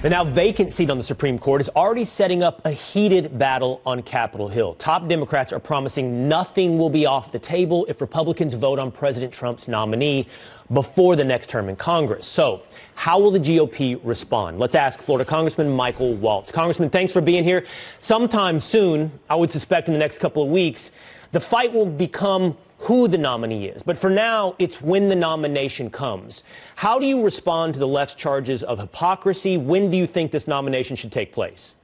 The now vacant seat on the Supreme Court is already setting up a heated battle on Capitol Hill. Top Democrats are promising nothing will be off the table if Republicans vote on President Trump's nominee before the next term in Congress. So, how will the GOP respond? Let's ask Florida Congressman Michael Waltz. Congressman, thanks for being here. Sometime soon, I would suspect in the next couple of weeks, the fight will become who the nominee is. But for now, it's when the nomination comes. How do you respond to the left's charges of hypocrisy? When do you think this nomination should take place?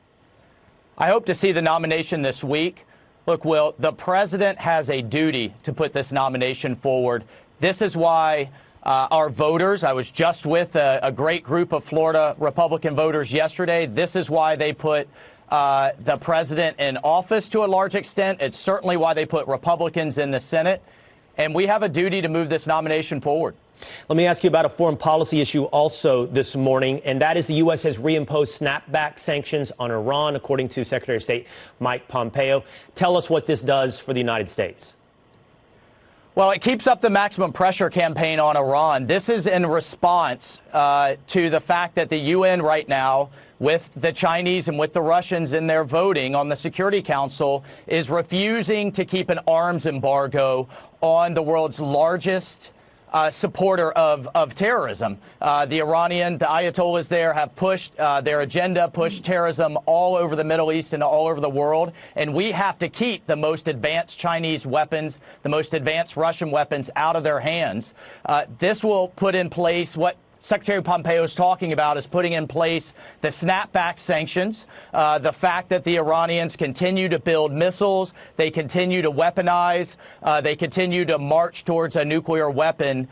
I hope to see the nomination this week. Look, Will, the president has a duty to put this nomination forward. This is why our voters, I was just with a great group of Florida Republican voters yesterday. This is why they put the president in office to a large extent. It's certainly why they put Republicans in the Senate. And we have a duty to move this nomination forward. Let me ask you about a foreign policy issue also this morning, and that is the U.S. has reimposed snapback sanctions on Iran, according to Secretary of State Mike Pompeo. Tell us what this does for the United States. Well, it keeps up the maximum pressure campaign on Iran. This is in response to the fact that the UN right now, with the Chinese and with the Russians in their voting on the Security Council, is refusing to keep an arms embargo on the world's largest supporter of terrorism. The Ayatollahs there have pushed their agenda, pushed terrorism all over the Middle East and all over the world. And we have to keep the most advanced Chinese weapons, the most advanced Russian weapons out of their hands. This will put in place what Secretary Pompeo is talking about, is putting in place the snapback sanctions, the fact that the Iranians continue to build missiles, they continue to weaponize, they continue to march towards a nuclear weapon.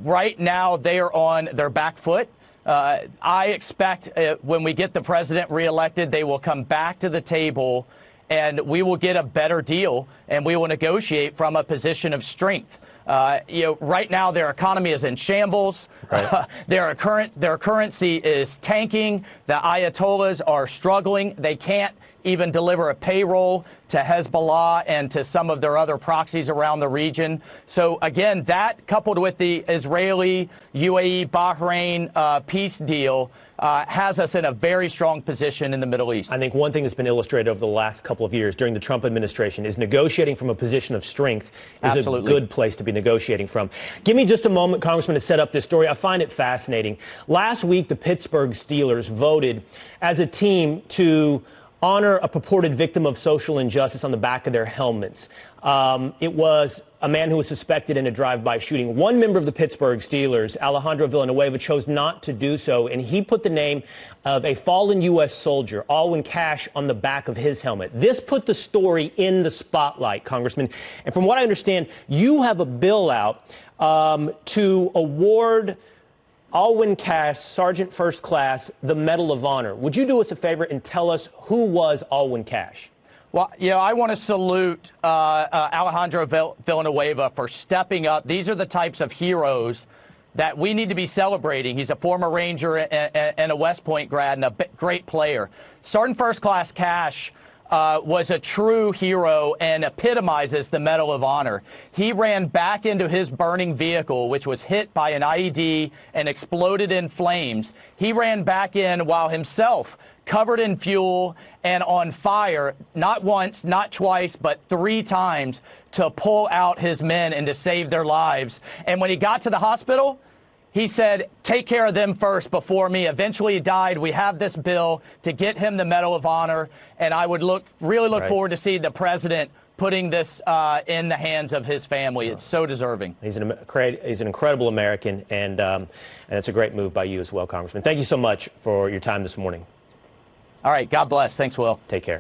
Right now, they are on their back foot. I expect when we get the president reelected, they will come back to the table and we will get a better deal and we will negotiate from a position of strength. Right now, their economy is in shambles. Right. Their currency is tanking. The Ayatollahs are struggling. They can't even deliver a payroll to Hezbollah and to some of their other proxies around the region. So, again, that coupled with the Israeli, UAE, Bahrain peace deal has us in a very strong position in the Middle East. I think one thing that's been illustrated over the last couple of years during the Trump administration is negotiating from a position of strength is Absolutely. A good place to be negotiating from. Give me just a moment, Congressman, to set up this story. I find it fascinating. Last week, the Pittsburgh Steelers voted as a team to honor a purported victim of social injustice on the back of their helmets. It was a man who was suspected in a drive-by shooting. One member of the Pittsburgh Steelers, Alejandro Villanueva, chose not to do so, and he put the name of a fallen U.S. soldier, Alwyn Cashe, on the back of his helmet. This put the story in the spotlight, Congressman. And from what I understand, you have a bill out to award Alwyn Cashe, Sergeant First Class, the Medal of Honor. Would you do us a favor and tell us who was Alwyn Cashe? Well, I want to salute Alejandro Villanueva for stepping up. These are the types of heroes that we need to be celebrating. He's a former Ranger and a West Point grad and a great player. Sergeant First Class Cashe was a true hero and epitomizes the Medal of Honor. He ran back into his burning vehicle, which was hit by an IED and exploded in flames. He ran back in while himself covered in fuel and on fire, not once, not twice, but 3 times to pull out his men and to save their lives. And when he got to the hospital, he said, take care of them first before me. Eventually he died. We have this bill to get him the Medal of Honor. And I would really look forward to see the president putting this in the hands of his family. It's so deserving. He's an incredible American, and it's a great move by you as well, Congressman. Thank you so much for your time this morning. All right. God bless. Thanks, Will. Take care.